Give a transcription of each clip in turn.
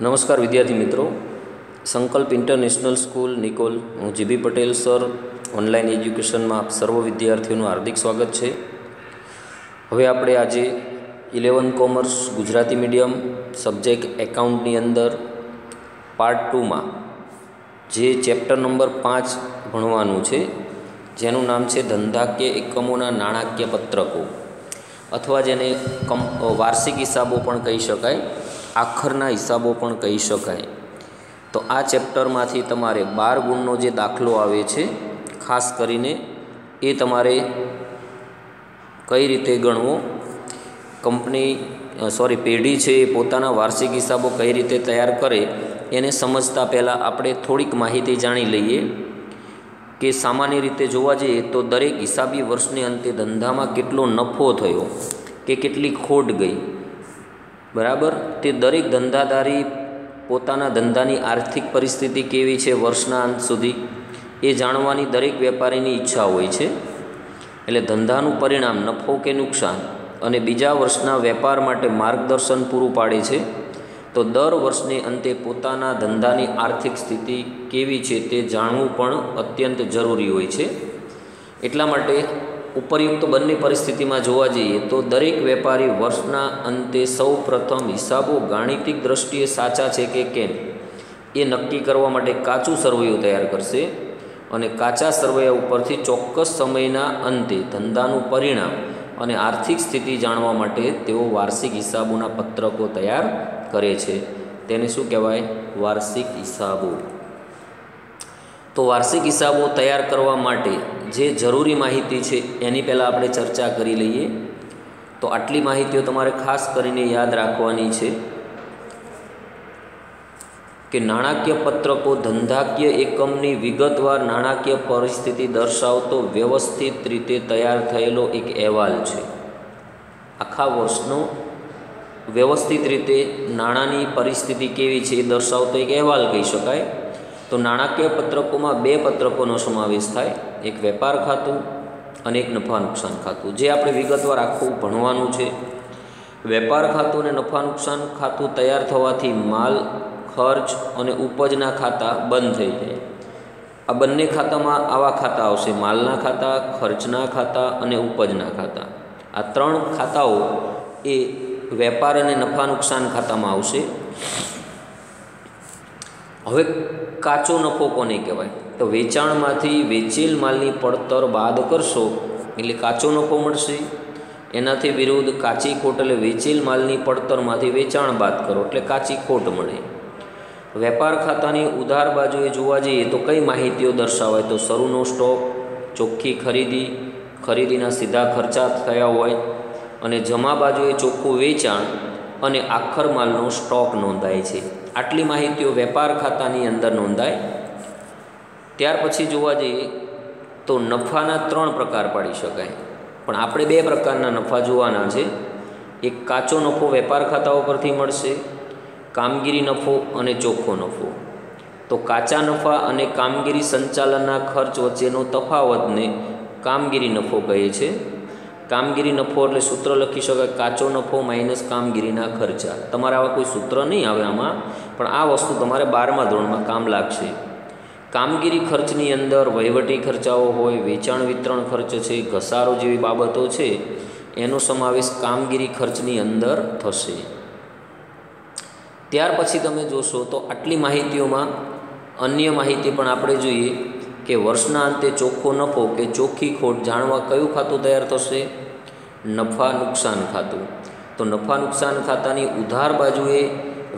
નમસ્કાર વિદ્યાર્થી મિત્રો, સંકલ્પ ઇન્ટરનેશનલ સ્કૂલ નિકોલ, હું જીબી પટેલ સર ઓનલાઈન એજ્યુકેશનમાં આપ સર્વ વિદ્યાર્થીઓનું હાર્દિક સ્વાગત છે. હવે આપણે આજે 11 કોમર્સ ગુજરાતી મીડિયમ સબ્જેક્ટ એકાઉન્ટની અંદર પાર્ટ 2માં જે ચેપ્ટર નંબર 5 ભણવાનું છે, જેનું નામ છે ધંધાકીય એકમોના નાણાકીય પત્રકો, અથવા જેને વાર્ષિક હિસાબો પણ કહી શકાય, આખરના હિસાબો પણ કહી શકાય. તો આ ચેપ્ટરમાંથી તમારે 12 ગુણનો જે દાખલો આવે છે, ખાસ કરીને એ તમારે કઈ રીતે ગણવો, પેઢી છે એ પોતાના વાર્ષિક હિસાબો કઈ રીતે તૈયાર કરે એને સમજતા પહેલાં આપણે થોડીક માહિતી જાણી લઈએ કે સામાન્ય રીતે જોવા જઈએ તો દરેક હિસાબી વર્ષને અંતે ધંધામાં કેટલો નફો થયો કે કેટલી ખોટ ગઈ, બરાબર, તે દરેક ધંધાદારી પોતાના ધંધાની આર્થિક પરિસ્થિતિ કેવી છે વર્ષના અંત સુધી એ જાણવાની દરેક વેપારીની ઈચ્છા હોય છે. એટલે ધંધાનું પરિણામ નફો કે નુકસાન અને બીજા વર્ષના વેપાર માટે માર્ગદર્શન પૂરું પાડે છે. તો દર વર્ષને અંતે પોતાના ધંધાની આર્થિક સ્થિતિ કેવી છે તે જાણવું પણ અત્યંત જરૂરી હોય છે. એટલા માટે ઉપરયુક્ત બંને પરિસ્થિતિમાં જોવા જઈએ તો દરેક વેપારી વર્ષના અંતે સૌ પ્રથમ હિસાબો ગાણિતિક દ્રષ્ટિએ સાચા છે કે કેમ એ નક્કી કરવા માટે કાચું સરવૈયું તૈયાર કરશે, અને કાચા સરવૈયા ઉપરથી ચોક્કસ સમયના અંતે ધંધાનું પરિણામ અને આર્થિક સ્થિતિ જાણવા માટે તેઓ વાર્ષિક હિસાબોના પત્રકો તૈયાર કરે છે. તેને શું કહેવાય? વાર્ષિક હિસાબો. તો વાર્ષિક હિસાબો તૈયાર કરવા માટે જે જરૂરી માહિતી છે એની પહેલાં આપણે ચર્ચા કરી લઈએ. તો આટલી માહિતીઓ તમારે ખાસ કરીને યાદ રાખવાની છે કે નાણાકીય પત્રકો ધંધાકીય એકમની વિગતવાર નાણાકીય પરિસ્થિતિ દર્શાવતો વ્યવસ્થિત રીતે તૈયાર થયેલો એક અહેવાલ છે. આખા વર્ષનો વ્યવસ્થિત રીતે નાણાંની પરિસ્થિતિ કેવી છે એ દર્શાવતો એક અહેવાલ કહી શકાય. તો નાણાકીય પત્રકોમાં 2 પત્રકોનો સમાવેશ થાય, એક વેપાર ખાતું અને એક નફા નુકસાન ખાતું, જે આપણે વિગતવાર આખું ભણવાનું છે. વેપાર ખાતું અને નફા નુકસાન ખાતું તૈયાર થવાથી માલ, ખર્ચ અને ઉપજના ખાતા બંધ થઈ જાય. આ બંને ખાતામાં આવા ખાતા આવશે: માલના ખાતા, ખર્ચના ખાતા અને ઉપજના ખાતા. આ 3 ખાતાઓ એ વેપાર અને નફા નુકસાન ખાતામાં આવશે. હવે કાચો નફો કોને કહેવાય? તો વેચાણમાંથી વેચેલ માલની પડતર બાદ કરશો એટલે કાચો નફો મળશે. એનાથી વિરુદ્ધ કાચી ખોટ એટલે વેચેલ માલની પડતરમાંથી વેચાણ બાદ કરો એટલે કાચી ખોટ મળે. વેપાર ખાતાની ઉધાર બાજુએ જોવા જઈએ તો કઈ માહિતીઓ દર્શાવાય? તો શરૂનો સ્ટોક, ચોખ્ખી ખરીદી, ખરીદીના સીધા ખર્ચા થયા હોય, અને જમા બાજુએ ચોખ્ખું વેચાણ અને આખર માલનો સ્ટોક નોંધાય છે. આટલી માહિતીઓ વેપાર ખાતાની અંદર નોંધાય. ત્યાર પછી જોવા જઈએ તો નફાના 3 પ્રકાર પાડી શકાય, પણ આપણે 2 પ્રકારના નફા જોવાના છે. એક કાચો નફો વેપાર ખાતાઓ પરથી મળશે, કામગીરી નફો અને ચોખ્ખો નફો. તો કાચા નફા અને કામગીરી સંચાલનના ખર્ચ વચ્ચેનો તફાવતને કામગીરી નફો કહે છે. કામગીરી નફો એટલે સૂત્ર લખી શકાય કાચો નફો માઇનસ કામગીરીના ખર્ચા. તમારે આવા કોઈ સૂત્ર નહીં આવે આમાં, પણ આ વસ્તુ તમારે 12મા ધોરણમાં કામ લાગશે. કામગીરી ખર્ચની અંદર વહીવટી ખર્ચાઓ હોય, વેચાણ વિતરણ ખર્ચ છે, ઘસારો જેવી બાબતો છે, એનો સમાવેશ કામગીરી ખર્ચની અંદર થશે. ત્યાર પછી તમે જોશો તો આટલી માહિતીઓમાં અન્ય માહિતી પણ આપણે જોઈએ કે વર્ષના અંતે ચોખ્ખો નફો કે ચોખ્ખી ખોટ જાણવા કયું ખાતું તૈયાર થશે? નફા નુકસાન ખાતું. તો નફા નુકસાન ખાતાની ઉધાર બાજુએ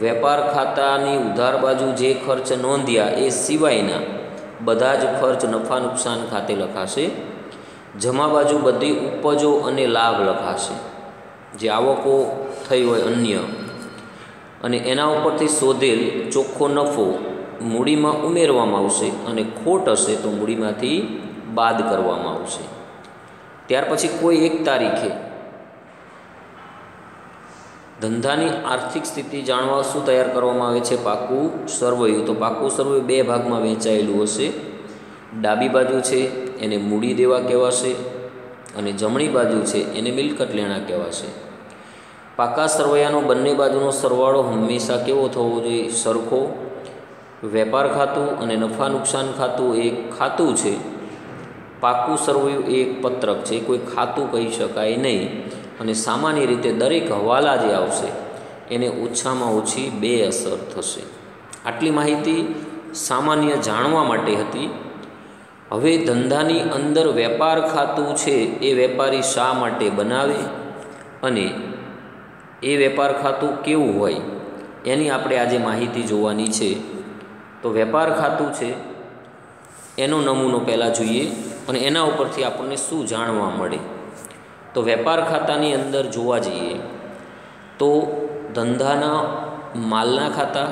વેપાર ખાતાની ઉધાર બાજુ જે ખર્ચ નોંધ્યા એ સિવાયના બધા જ ખર્ચ નફા નુકસાન ખાતે લખાશે. જમા બાજુ બધી ઉપજો અને લાભ લખાશે, જે આવકો થઈ હોય અન્ય, અને એના ઉપરથી શોધેલ ચોખ્ખો નફો મૂડીમાં ઉમેરવામાં આવશે, અને ખોટ હશે તો મૂડીમાંથી બાદ કરવામાં આવશે. ત્યાર પછી કોઈ એક તારીખે ધંધાની આર્થિક સ્થિતિ જાણવા શું તૈયાર કરવામાં આવે છે? પાકું સરવૈયું. તો પાકું સરવૈયું 2 ભાગમાં વહેંચાયેલું હશે. ડાબી બાજુ છે એને મૂડી દેવા કહેવાશે, અને જમણી બાજુ છે એને મિલકત લેણા કહેવાશે. પાકા સરવૈયાનો બંને બાજુનો સરવાળો હંમેશા કેવો થવો જોઈએ? સરખો. વેપાર ખાતું અને નફા નુકસાન ખાતું એ એક ખાતું છે. પાકું સરવૈયું એ એક પત્રક છે, કોઈ ખાતું કહી શકાય નહીં. અને સામાન્ય રીતે દરેક હવાલા જે આવશે એને ઓછામાં ઓછી 2 અસર થશે. આટલી માહિતી સામાન્ય જાણવા માટે હતી. હવે ધંધાની અંદર વેપાર ખાતું છે એ વેપારી શા માટે બનાવે અને એ વેપાર ખાતું કેવું હોય એની આપણે આજે માહિતી જોવાની છે. તો વેપાર ખાતું છે એનો નમૂનો પહેલાં જોઈએ અને એના ઉપરથી આપણને શું જાણવા મળે. તો વેપાર ખાતાની અંદર જોવા જઈએ તો ધંધાના માલના ખાતા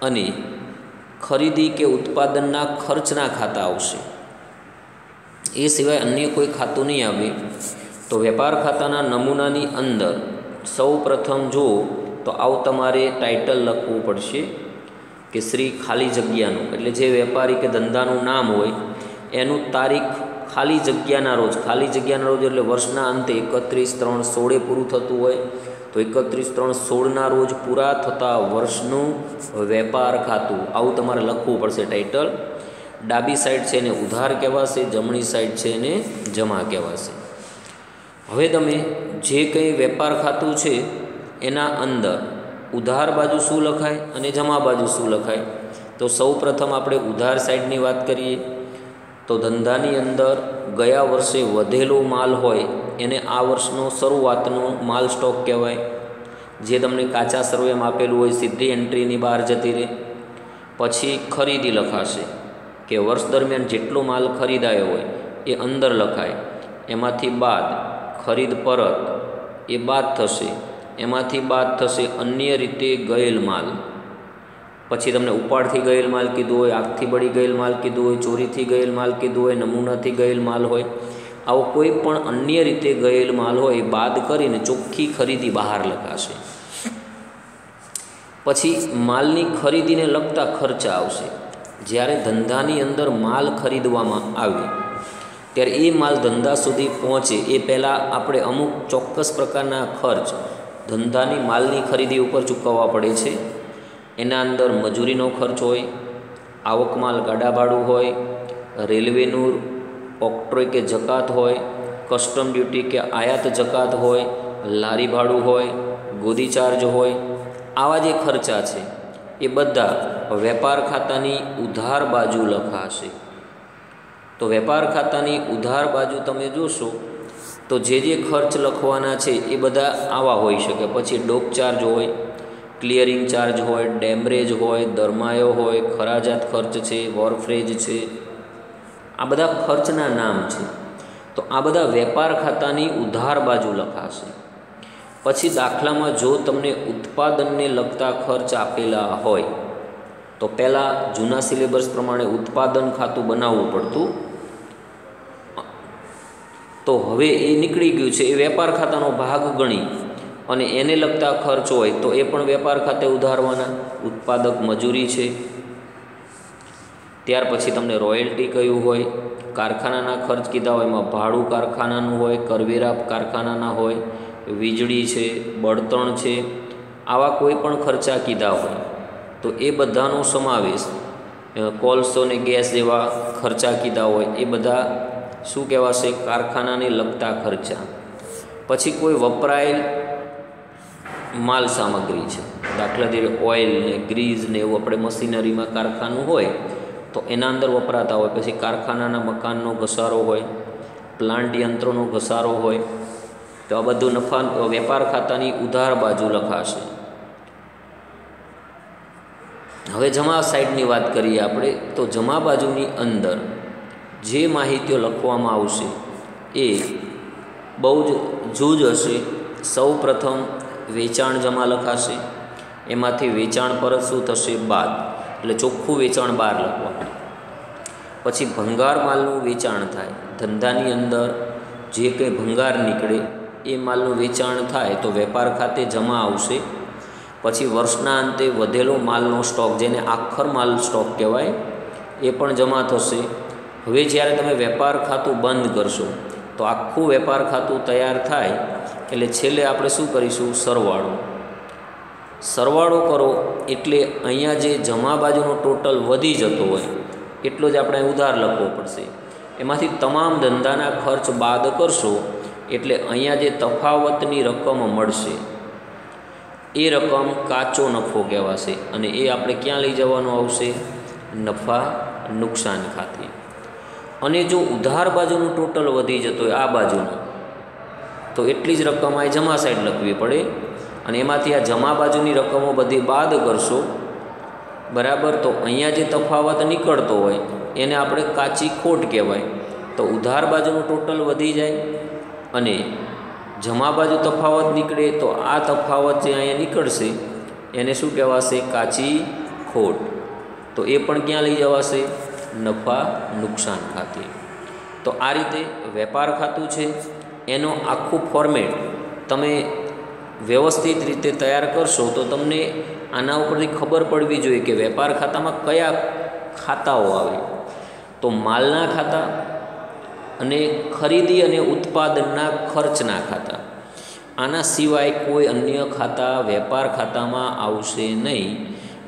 અને ખરીદી કે ઉત્પાદનના ખર્ચના ખાતા આવશે. એ સિવાય અન્ય કોઈ ખાતું નહીં આવે. તો વેપાર ખાતાના નમૂનાની અંદર સૌ પ્રથમ જુઓ તો આવું તમારે ટાઇટલ લખવું પડશે કે શ્રી ખાલી જગ્યાનું, એટલે જે વેપારી કે ધંધાનું નામ હોય એનું તારીખ ખાલી જગ્યાના રોજ, ખાલી જગ્યાના રોજ એટલે વર્ષના અંતે 31/3/16 પૂરું થતું હોય તો 31/3/16ના રોજ પૂરા થતા વર્ષનું વેપાર ખાતું, આવું તમારે લખવું પડશે ટાઇટલ. ડાબી સાઈડ છે એને ઉધાર કહેવાશે, જમણી સાઈડ છે એને જમા કહેવાશે. હવે તમે જે કંઈ વેપાર ખાતું છે એના અંદર ઉધાર બાજુ શું લખાય અને જમા બાજુ શું લખાય? તો સૌ પ્રથમ આપણે ઉધાર સાઈડની વાત કરીએ તો ધંધાની અંદર ગયા વર્ષે વધેલો માલ હોય એને આ વર્ષનો શરૂઆતનો માલ સ્ટોક કહેવાય, જે તમને કાચા સરવૈયામાં આપેલું હોય સીધી એન્ટ્રીની બહાર જતી રહે. પછી ખરીદી લખાશે કે વર્ષ દરમિયાન જેટલો માલ ખરીદાયો હોય એ અંદર લખાય. એમાંથી બાદ ખરીદ પરત એ બાદ થશે. એમાંથી બાદ થશે અન્ય રીતે ગયેલ માલ. પછી તમને ઉપાડથી ગયેલ માલ કીધું હોય, આગથી બળી ગયેલ માલ કીધું હોય, ચોરીથી ગયેલ માલ કીધું હોય, નમૂનાથી ગયેલ માલ હોય, આવો કોઈ પણ અન્ય રીતે ગયેલ માલ હોય એ બાદ કરીને ચોખ્ખી ખરીદી બહાર લખાશે. પછી માલની ખરીદીને લગતા ખર્ચા આવશે. જ્યારે ધંધાની અંદર માલ ખરીદવામાં આવે ત્યારે એ માલ ધંધા સુધી પહોંચે એ પહેલાં આપણે અમુક ચોક્કસ પ્રકારના ખર્ચ ધંધાની માલની ખરીદી ઉપર ચૂકવવા પડે છે. એના અંદર મજૂરીનો ખર્ચ હોય, આવક માલ ગાડા ભાડું હોય, રેલવેનું ઓક્ટ્રોય કે જકાત હોય, કસ્ટમ ડ્યુટી કે આયાત જકાત હોય, લારી ભાડું હોય, ગોદી ચાર્જ હોય. આવા જે ખર્ચા છે એ બધા વેપાર ખાતાની ઉધાર બાજુ લખાશે. તો વેપાર ખાતાની ઉધાર બાજુ તમે જોશો તો જે ખર્ચ લખવાના છે એ બધા આવા હોઈ શકે. પછી ડોક ચાર્જ હોય, ક્લિયરિંગ ચાર્જ હોય, ડેમરેજ હોય, દરમાયો હોય, ખરાજાત ખર્ચ છે, વોરફ્રેજ છે. આ બધા ખર્ચના નામ છે. તો આ બધા વેપાર ખાતાની ઉધાર બાજુ લખાશે. પછી દાખલામાં જો તમને ઉત્પાદનને લગતા ખર્ચ આપેલા હોય તો પહેલાં જૂના સિલેબસ પ્રમાણે ઉત્પાદન ખાતું બનાવવું પડતું. તો હવે એ નીકળી ગયું છે. એ વેપાર ખાતાનો ભાગ ગણી અને એને લગતા ખર્ચ હોય તો એ પણ વેપાર ખાતે ઉધારવાના. ઉત્પાદક મજૂરી છે. ત્યાર પછી તમને રોયલ્ટી કયું હોય, કારખાનાના ખર્ચ કીધા હોય એમાં ભાડું કારખાનાનું હોય, કરવેરા કારખાનાના હોય, વીજળી છે, બળતણ છે, આવા કોઈ પણ ખર્ચા કીધા હોય તો એ બધાનો સમાવેશ, કોલસો ને ગેસ જેવા ખર્ચા કીધા હોય એ બધા શું કહેવાશે? કારખાનાને લગતા ખર્ચા. પછી કોઈ વપરાયેલ માલ સામગ્રી છે, દાખલા તરીકે ઓઇલ ને ગ્રીઝ ને એવું આપણે મશીનરીમાં કારખાનું હોય તો એના અંદર વપરાતા હોય. પછી કારખાનાના મકાનનો ઘસારો હોય, પ્લાન્ટ યંત્રોનો ઘસારો હોય. તો આ બધું નફા વેપાર ખાતાની ઉધાર બાજુ લખાશે. હવે જમા સાઈડની વાત કરીએ આપણે તો જમા બાજુની અંદર જે માહિતીઓ લખવામાં આવશે એ બહુ જ જૂજ હશે. સૌ પ્રથમ વેચાણ જમા લખાશે. એમાંથી વેચાણ પરત શું થશે? બાદ, એટલે ચોખ્ખું વેચાણ બહાર લખવાનું. પછી ભંગાર માલનું વેચાણ થાય. ધંધાની અંદર જે કંઈ ભંગાર નીકળે એ માલનું વેચાણ થાય તો વેપાર ખાતે જમા આવશે. પછી વર્ષના અંતે વધેલો માલનો સ્ટોક, જેને આખર માલ સ્ટોક કહેવાય, એ પણ જમા થશે. હવે જ્યારે તમે વેપાર ખાતું બંધ કરશો તો આખું વેપાર ખાતું તૈયાર થાય એટલે છેલ્લે આપણે શું કરીશું? સરવાળો. સરવાળો કરો એટલે અહીંયા જે જમા બાજુનો ટોટલ વધી જતો હોય એટલો જ આપણે ઉધાર લખવો પડશે. એમાંથી તમામ ધંધાના ખર્ચ બાદ કરશો એટલે અહીંયા જે તફાવતની રકમ મળશે એ રકમ કાચો નફો કહેવાશે અને એ આપણે ક્યાં લઈ જવાનું આવશે? નફા નુકસાન ખાતે. અને જો ઉધાર બાજુનું ટોટલ વધી જતો હોય આ બાજુનું, તો એટલી જ રકમ આ જમા સાઈડ લખવી પડે અને એમાંથી આ જમા બાજુની રકમો બધી બાદ કરશો, બરાબર. તો અહીંયા જે તફાવત નીકળતો હોય એને આપણે કાચી ખોટ કહેવાય. તો ઉધાર બાજુનું ટોટલ વધી જાય અને જમા બાજુ તફાવત નીકળે તો આ તફાવત જે અહીંયા નીકળશે એને શું કહેવાશે? કાચી ખોટ. તો એ પણ ક્યાં લઈ જવાશે? નફા નુકસાન ખાતે. તો આ રીતે વેપાર ખાતું છે એનો આખું ફોર્મેટ તમે વ્યવસ્થિત રીતે તૈયાર કરશો તો તમને આના ઉપરથી ખબર પડવી જોઈએ કે વેપાર ખાતામાં કયા ખાતાઓ આવે. તો માલના ખાતા અને ખરીદી અને ઉત્પાદનના ખર્ચના ખાતા, આના સિવાય કોઈ અન્ય ખાતા વેપાર ખાતામાં આવશે નહીં.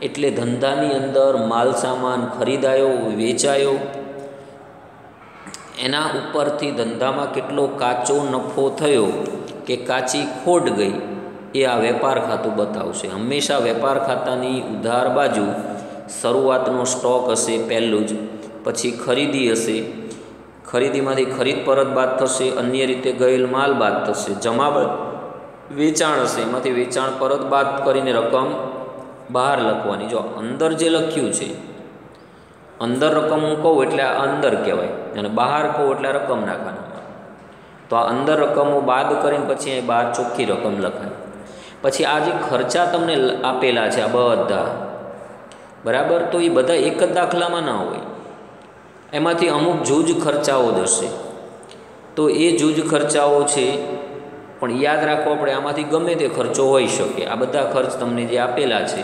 એટલે ધંધાની અંદર માલ સામાન ખરીદાયો, વેચાયો, એના ઉપરથી ધંધામાં કેટલો કાચો નફો થયો કે કાચી ખોટ ગઈ એ આ વેપાર ખાતું બતાવશે. હંમેશા વેપાર ખાતાની ઉધાર બાજુ શરૂઆતનો સ્ટોક હશે પહેલું જ, પછી ખરીદી હશે, ખરીદીમાંથી ખરીદ પરત બાદ થશે, અન્ય રીતે ગયેલ માલ બાદ થશે, જમા વેચાણ હશે, એમાંથી વેચાણ પરત બાદ કરીને રકમ બહાર લખવાની. જો અંદર જે લખ્યું છે, અંદર રકમ હું કહું એટલે આ અંદર કહેવાય અને બહાર કહું એટલે રકમ નાખવાના. તો આ અંદર રકમો બાદ કરીને પછી અહીં બહાર ચોખ્ખી રકમ લખાય. પછી આ જે ખર્ચા તમને આપેલા છે આ બધા, બરાબર, તો એ બધા એક જ દાખલામાં ના હોય, એમાંથી અમુક જૂજ ખર્ચાઓ જ હશે. તો એ જૂજ ખર્ચાઓ છે પણ યાદ રાખવો પડે આમાંથી ગમે તે ખર્ચો હોઈ શકે. આ બધા ખર્ચ તમને જે આપેલા છે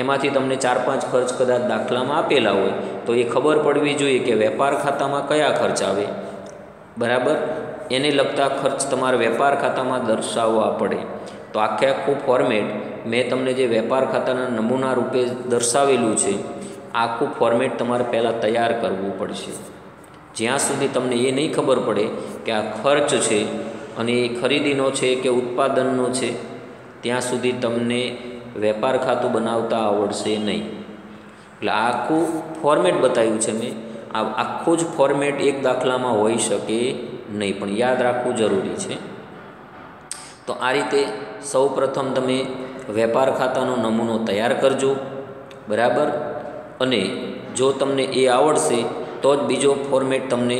એમાંથી તમને 4-5 ખર્ચ કદાચ દાખલામાં આપેલા હોય તો એ ખબર પડવી જોઈએ કે વેપાર ખાતામાં કયા ખર્ચ આવે, બરાબર. એને લગતા ખર્ચ તમારે વેપાર ખાતામાં દર્શાવવા પડે. તો આખું ફોર્મેટ મેં તમને જે વેપાર ખાતાના નમૂના રૂપે દર્શાવેલું છે, આખું ફોર્મેટ તમારે પહેલાં તૈયાર કરવું પડશે. જ્યાં સુધી તમને એ નહીં ખબર પડે કે આ ખર્ચ છે અને એ ખરીદીનો છે કે ઉત્પાદનનો છે, ત્યાં સુધી તમને વેપાર ખાતું બનાવતા આવડશે નહીં. એટલે આખું ફોર્મેટ બતાવ્યું છે મેં. આ આખું જ ફોર્મેટ એક દાખલામાં હોઈ શકે નહીં, પણ યાદ રાખવું જરૂરી છે. તો આ રીતે સૌ પ્રથમ તમે વેપાર ખાતાનો નમૂનો તૈયાર કરજો, બરાબર. અને જો તમને એ આવડશે તો જ બીજો ફોર્મેટ તમને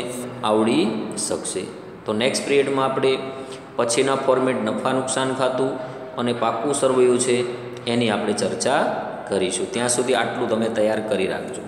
આવડી શકશે. તો નેક્સ્ટ પિરિયડમાં આપણે પછીના ફોર્મેટ નફા નુકસાન ખાતું અને પાકું સરવૈયું છે એની આપણે ચર્ચા કરીશું. ત્યાં સુધી આટલું તમે તૈયાર કરી રાખજો.